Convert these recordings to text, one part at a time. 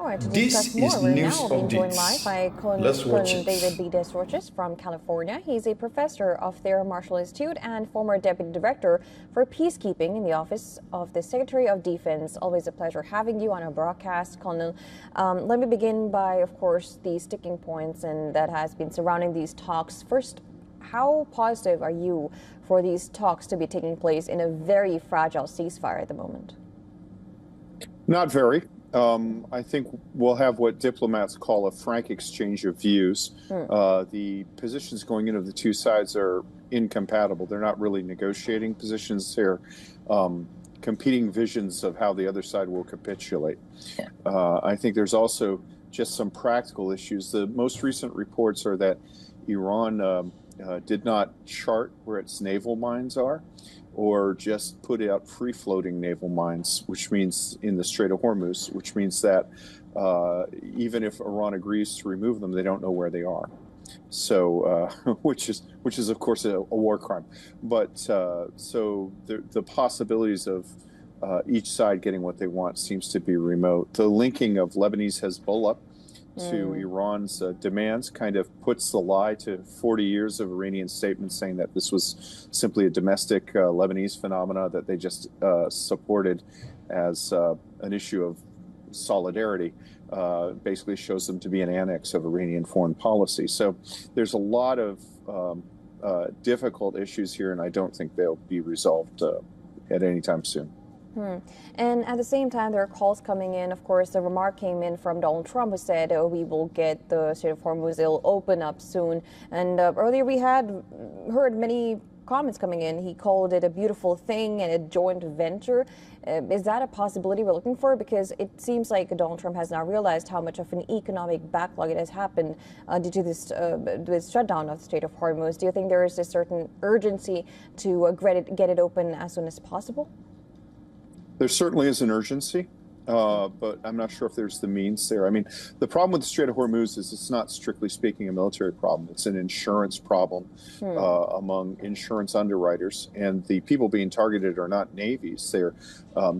All right, to discuss This more, is we're news now being joined live updates. by Let's watch Kun David it. B. Desroches from California. He's a professor of the Marshall Institute and former deputy director for peacekeeping in the Office of the Secretary of Defense. Always a pleasure having you on our broadcast, Colonel. Let me begin by, of course, the sticking points and that has been surrounding these talks. First, how positive are you for these talks to be taking place in a very fragile ceasefire at the moment? Not very. I think we'll have what diplomats call a frank exchange of views. The positions going in of the two sides are incompatible. They're not really negotiating positions. They're competing visions of how the other side will capitulate. I think there's also just some practical issues. The most recent reports are that Iran did not chart where its naval mines are, or just put out free-floating naval mines, which means in the Strait of Hormuz, which means that even if Iran agrees to remove them, they don't know where they are. So, which is of course a war crime. But so the possibilities of each side getting what they want seems to be remote. The linking of Lebanese Hezbollah to Iran's demands kind of puts the lie to 40 years of Iranian statements saying that this was simply a domestic Lebanese phenomena that they just supported as an issue of solidarity. Basically shows them to be an annex of Iranian foreign policy. So there's a lot of difficult issues here, and I don't think they'll be resolved at any time soon. And at the same time, there are calls coming in. Of course, the remark came in from Donald Trump, who said, "Oh, we will get the Strait of Hormuz, it'll open up soon." And earlier we had heard many comments coming in. He called it a beautiful thing and a joint venture. Is that a possibility we're looking for? Because it seems like Donald Trump has now realized how much of an economic backlog it has happened due to this shutdown of the Strait of Hormuz. Do you think there is a certain urgency to get it open as soon as possible? There certainly is an urgency, but I'm not sure if there's the means there. I mean, the problem with the Strait of Hormuz is it's not strictly speaking a military problem. It's an insurance problem among insurance underwriters. And the people being targeted are not navies. They're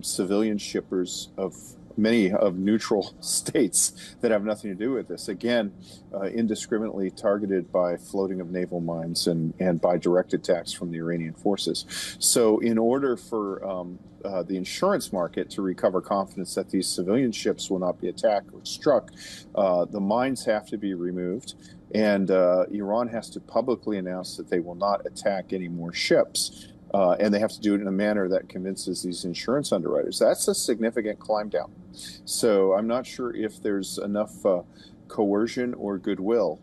civilian shippers of many of neutral states that have nothing to do with this. Again, indiscriminately targeted by floating of naval mines and by direct attacks from the Iranian forces. So in order for the insurance market to recover confidence that these civilian ships will not be attacked or struck, the mines have to be removed. And Iran has to publicly announce that they will not attack any more ships. And they have to do it in a manner that convinces these insurance underwriters. That's a significant climb down. So I'm not sure if there's enough coercion or goodwill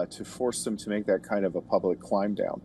to force them to make that kind of a public climb down.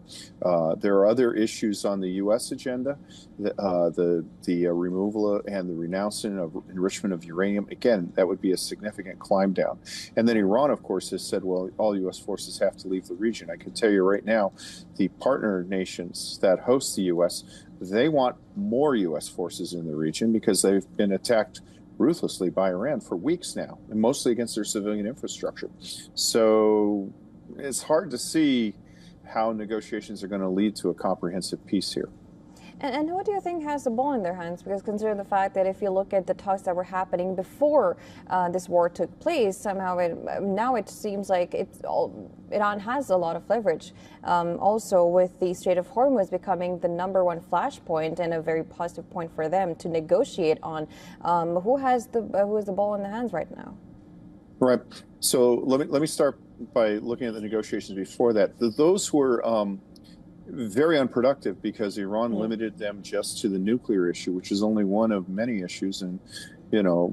There are other issues on the U.S. agenda, the removal and the renouncing of enrichment of uranium. Again, that would be a significant climb down. And then Iran, of course, has said, well, all U.S. forces have to leave the region. I can tell you right now, the partner nations that host the U.S., they want more U.S. forces in the region because they've been attacked ruthlessly by Iran for weeks now, and mostly against their civilian infrastructure. So it's hard to see how negotiations are going to lead to a comprehensive peace here. And who do you think has the ball in their hands? Because consider the fact that if you look at the talks that were happening before this war took place, somehow now it seems like Iran has a lot of leverage. Also, with the Strait of Hormuz becoming the #1 flashpoint and a very positive point for them to negotiate on, who has the ball in the hands right now? Right. So let me start by looking at the negotiations before that. Those were very unproductive because Iran limited them just to the nuclear issue, which is only one of many issues. And, you know,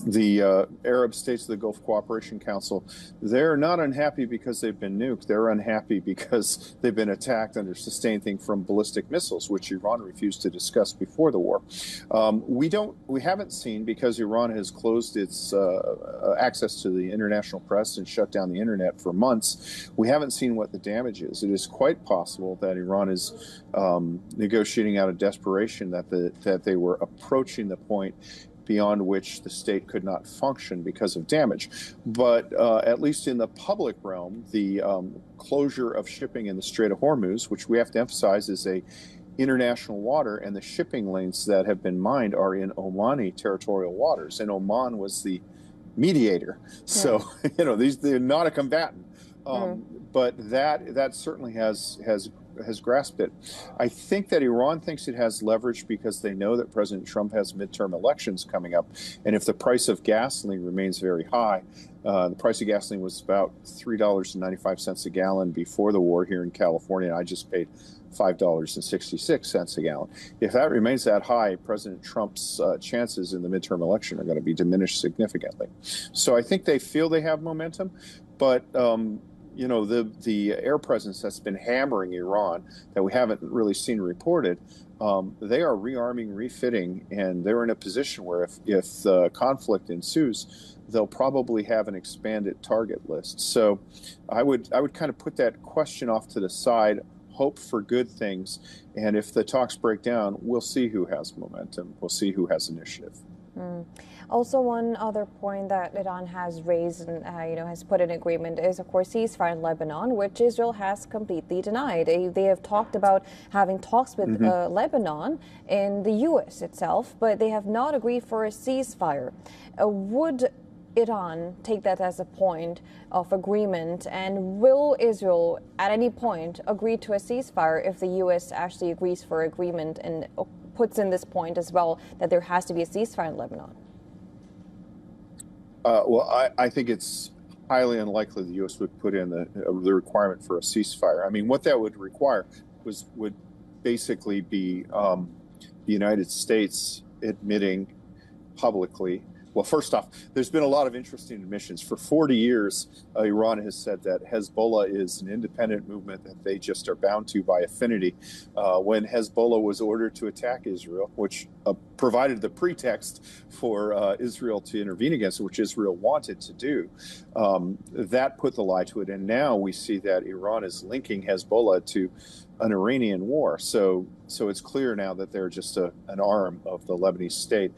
the Arab states of the Gulf Cooperation Council, they're not unhappy because they've been nuked. They're unhappy because they've been attacked under sustained thing from ballistic missiles, which Iran refused to discuss before the war. We haven't seen, because Iran has closed its access to the international press and shut down the internet for months. We haven't seen what the damage is. It is quite possible that Iran is negotiating out of desperation that they were approaching the point beyond which the state could not function because of damage. But at least in the public realm, the closure of shipping in the Strait of Hormuz, which we have to emphasize is a international water, and the shipping lanes that have been mined are in Omani territorial waters. And Oman was the mediator. So, they're not a combatant. Hmm. But that certainly has grasped it. I think that Iran thinks it has leverage because they know that President Trump has midterm elections coming up, and if the price of gasoline remains very high, the price of gasoline was about $3.95 a gallon before the war here in California. And I just paid $5.66 a gallon. If that remains that high, President Trump's chances in the midterm election are going to be diminished significantly. So I think they feel they have momentum, but the air presence that's been hammering Iran that we haven't really seen reported, they are rearming, refitting, and they're in a position where if the conflict ensues, they'll probably have an expanded target list. So I would kind of put that question off to the side, hope for good things, and if the talks break down, we'll see who has momentum, we'll see who has initiative. Also, one other point that Iran has raised and has put in agreement is, of course, ceasefire in Lebanon, which Israel has completely denied. They have talked about having talks with Lebanon in the U.S. itself, but they have not agreed for a ceasefire. Would Iran take that as a point of agreement, and will Israel at any point agree to a ceasefire if the U.S. actually agrees for agreement and puts in this point as well that there has to be a ceasefire in Lebanon? I think it's highly unlikely the U.S. would put in the requirement for a ceasefire. I mean, what that would require would basically be the United States admitting publicly. Well, first off, there's been a lot of interesting admissions. For 40 years, Iran has said that Hezbollah is an independent movement that they just are bound to by affinity. When Hezbollah was ordered to attack Israel, which provided the pretext for Israel to intervene against it, which Israel wanted to do, that put the lie to it. And now we see that Iran is linking Hezbollah to an Iranian war. So it's clear now that they're just an arm of the Lebanese state,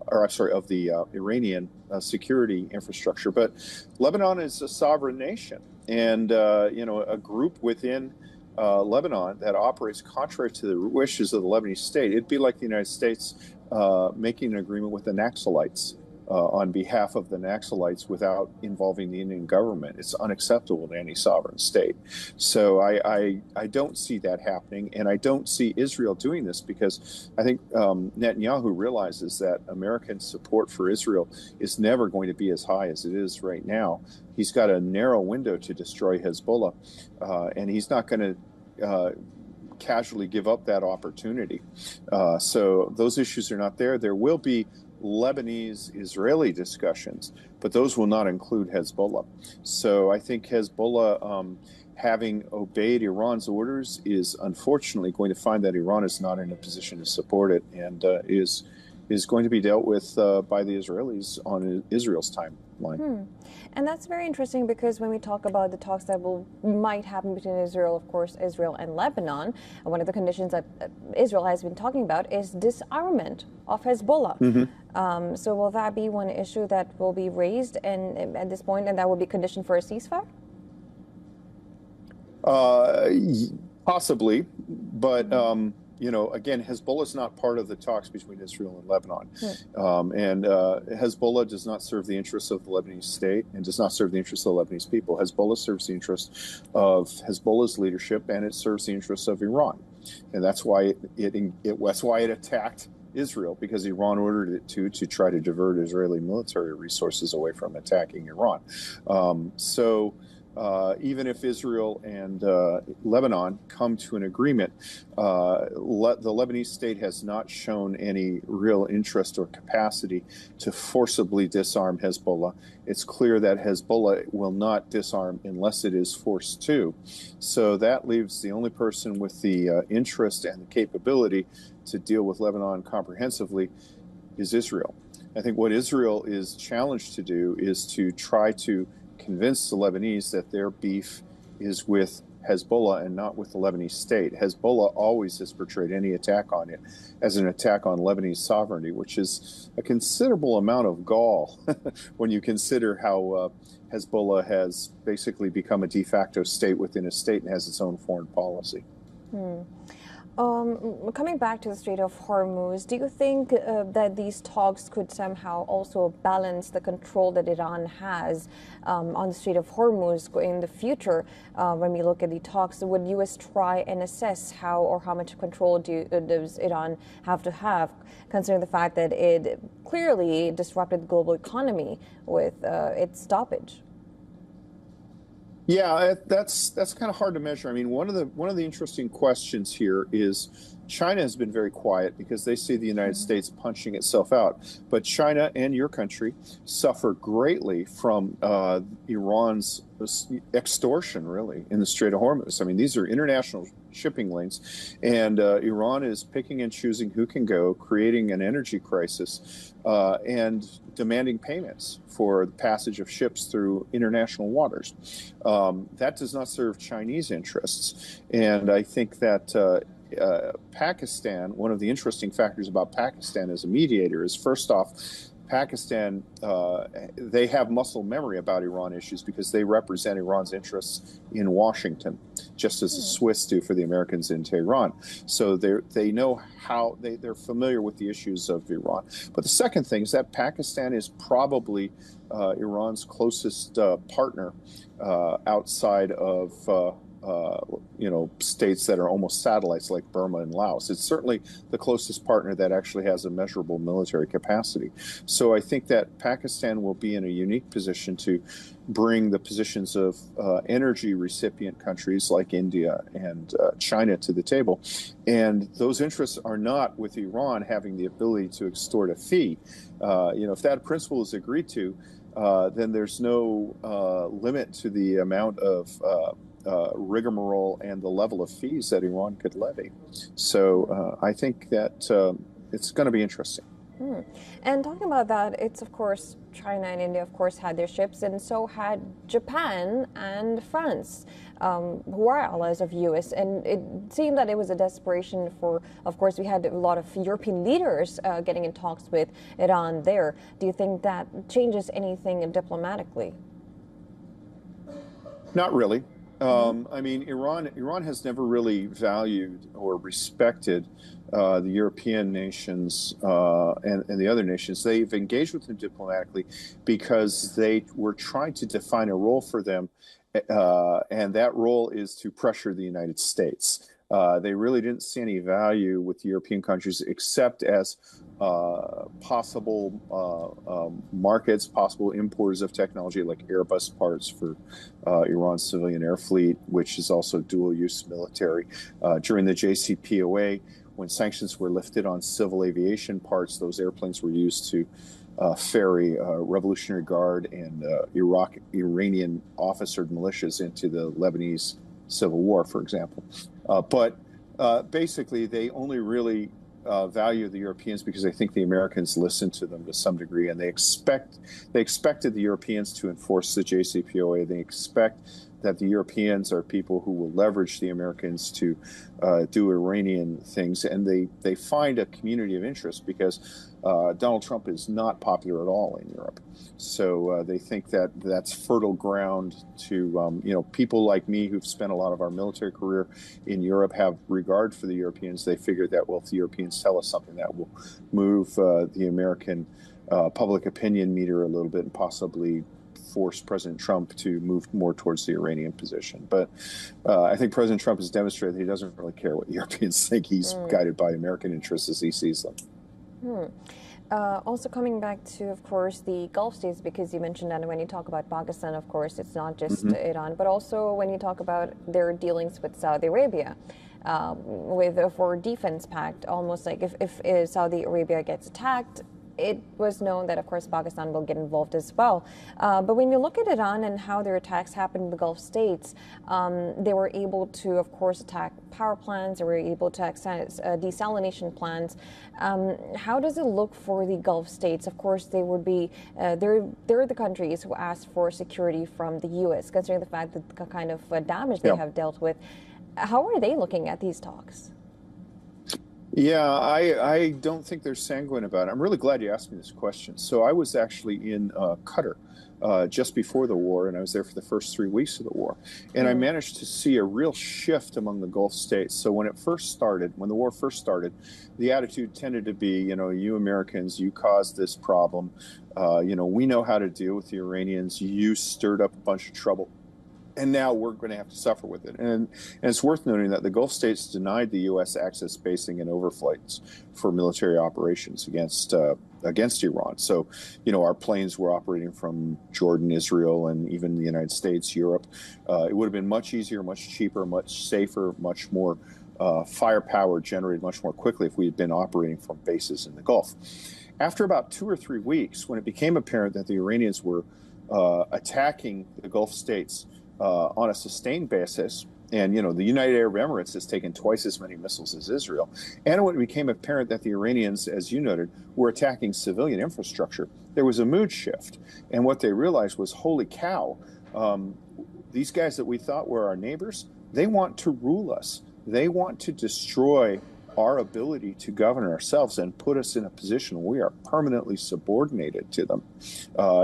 or I'm sorry, of the Iranian security infrastructure. But Lebanon is a sovereign nation, and a group within Lebanon that operates contrary to the wishes of the Lebanese state. It'd be like the United States making an agreement with the Naxalites on behalf of the Naxalites without involving the Indian government. It's unacceptable to any sovereign state. So I don't see that happening, and I don't see Israel doing this because I think Netanyahu realizes that American support for Israel is never going to be as high as it is right now. He's got a narrow window to destroy Hezbollah, and he's not going to casually give up that opportunity. So those issues are not there. There will be Lebanese-Israeli discussions, but those will not include Hezbollah. So I think Hezbollah, having obeyed Iran's orders, is unfortunately going to find that Iran is not in a position to support it, and is going to be dealt with by the Israelis on Israel's timeline. And that's very interesting because when we talk about the talks that might happen between Israel, of course, Israel and Lebanon, one of the conditions that Israel has been talking about is disarmament of Hezbollah. So will that be one issue that will be raised at this point, and that will be conditioned for a ceasefire? Possibly, but again, Hezbollah is not part of the talks between Israel and Lebanon. And Hezbollah does not serve the interests of the Lebanese state and does not serve the interests of the Lebanese people. Hezbollah serves the interests of Hezbollah's leadership, and it serves the interests of Iran. And that's why it attacked Israel, because Iran ordered it to try to divert Israeli military resources away from attacking Iran. Even if Israel and Lebanon come to an agreement, the Lebanese state has not shown any real interest or capacity to forcibly disarm Hezbollah. It's clear that Hezbollah will not disarm unless it is forced to. So that leaves the only person with the interest and the capability to deal with Lebanon comprehensively is Israel. I think what Israel is challenged to do is to try to convince the Lebanese that their beef is with Hezbollah and not with the Lebanese state. Hezbollah always has portrayed any attack on it as an attack on Lebanese sovereignty, which is a considerable amount of gall when you consider how Hezbollah has basically become a de facto state within a state and has its own foreign policy. Coming back to the Strait of Hormuz, do you think that these talks could somehow also balance the control that Iran has on the Strait of Hormuz in the future? When we look at the talks, would U.S. try and assess how or how much control does Iran have, considering the fact that it clearly disrupted the global economy with its stoppage? Yeah, that's kind of hard to measure. I mean, one of the interesting questions here is China has been very quiet because they see the United States punching itself out. But China and your country suffer greatly from Iran's extortion, really, in the Strait of Hormuz. I mean, these are international shipping lanes, and Iran is picking and choosing who can go, creating an energy crisis, and demanding payments for the passage of ships through international waters. That does not serve Chinese interests, and I think that Pakistan, one of the interesting factors about Pakistan as a mediator is, first off, Pakistan, they have muscle memory about Iran issues because they represent Iran's interests in Washington, just as the Swiss do for the Americans in Tehran. So they know how they're familiar with the issues of Iran. But the second thing is that Pakistan is probably Iran's closest partner outside of states that are almost satellites like Burma and Laos. It's certainly the closest partner that actually has a measurable military capacity. So I think that Pakistan will be in a unique position to bring the positions of energy recipient countries like India and China to the table. And those interests are not with Iran having the ability to extort a fee. If that principle is agreed to, then there's no limit to the amount of rigmarole and the level of fees that Iran could levy. So I think that it's going to be interesting. And talking about that, it's of course China and India, of course, had their ships, and so had Japan and France, who are allies of U.S. And it seemed that it was a desperation for, of course, we had a lot of European leaders getting in talks with Iran there. Do you think that changes anything diplomatically? Not really. I mean, Iran has never really valued or respected the European nations and the other nations. They've engaged with them diplomatically because they were trying to define a role for them, and that role is to pressure the United States. They really didn't see any value with the European countries except as possible markets, possible importers of technology like Airbus parts for Iran's civilian air fleet, which is also dual-use military. During the JCPOA, when sanctions were lifted on civil aviation parts, those airplanes were used to ferry Revolutionary Guard and Iranian officered militias into the Lebanese civil war, for example. But basically, they only really value the Europeans because they think the Americans listen to them to some degree, and they expected the Europeans to enforce the JCPOA. They expect that the Europeans are people who will leverage the Americans to do Iranian things, and they find a community of interest because Donald Trump is not popular at all in Europe. So they think that that's fertile ground to, people like me who've spent a lot of our military career in Europe have regard for the Europeans. They figure that, well, if the Europeans tell us something, that will move the American public opinion meter a little bit and possibly force President Trump to move more towards the Iranian position. But I think President Trump has demonstrated that he doesn't really care what Europeans think. He's guided by American interests as he sees them. Also coming back to, of course, the Gulf states, because you mentioned that when you talk about Pakistan, of course, it's not just Iran, but also when you talk about their dealings with Saudi Arabia, for defense pact, almost like if Saudi Arabia gets attacked, it was known that, of course, Pakistan will get involved as well. But when you look at Iran and how their attacks happened in the Gulf states, they were able to, of course, attack power plants. They were able to attack desalination plants. How does it look for the Gulf states? Of course, they would be, they're the countries who asked for security from the U.S., considering the fact that the kind of damage they have dealt with. How are they looking at these talks? Yeah, I don't think they're sanguine about it. I'm really glad you asked me this question. So I was actually in Qatar just before the war, and I was there for the first 3 weeks of the war. And I Hmm. managed to see a real shift among the Gulf states. So when it first started, when the war first started, the attitude tended to be, you Americans, you caused this problem. We know how to deal with the Iranians. You stirred up a bunch of trouble, and now we're going to have to suffer with it. And it's worth noting that the Gulf states denied the U.S. access, basing, and overflights for military operations against Iran. So, our planes were operating from Jordan, Israel, and even the United States, Europe. It would have been much easier, much cheaper, much safer, much more firepower generated much more quickly if we had been operating from bases in the Gulf. After about 2 or 3 weeks, when it became apparent that the Iranians were attacking the Gulf states on a sustained basis, and the United Arab Emirates has taken twice as many missiles as Israel, and when it became apparent that the Iranians, as you noted, were attacking civilian infrastructure, there was a mood shift. And what they realized was, holy cow, these guys that we thought were our neighbors, they want to rule us. They want to destroy our ability to govern ourselves and put us in a position where we are permanently subordinated to them.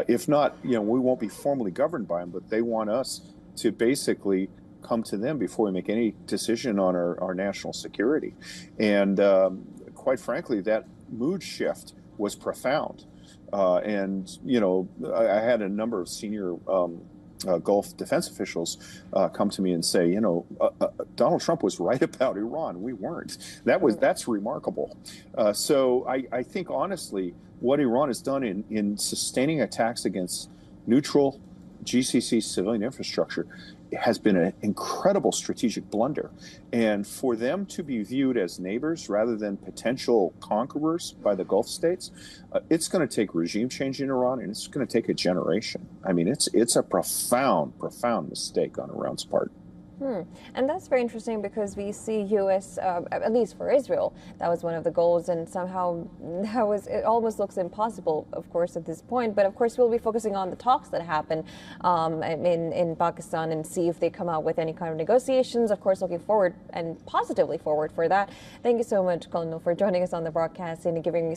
If not, we won't be formally governed by them, but they want us to basically come to them before we make any decision on our national security. And quite frankly, that mood shift was profound. I had a number of senior Gulf defense officials come to me and say, Donald Trump was right about Iran. We weren't. That's remarkable. So I think honestly, what Iran has done in sustaining attacks against neutral GCC civilian infrastructure has been an incredible strategic blunder. And for them to be viewed as neighbors rather than potential conquerors by the Gulf states, it's going to take regime change in Iran, and it's going to take a generation. I mean, it's a profound, profound mistake on Iran's part. And that's very interesting because we see U.S., at least for Israel, that was one of the goals, and somehow it almost looks impossible, of course, at this point. But of course, we'll be focusing on the talks that happen in Pakistan and see if they come out with any kind of negotiations. Of course, looking forward and positively forward for that. Thank you so much, Colonel, for joining us on the broadcast and giving me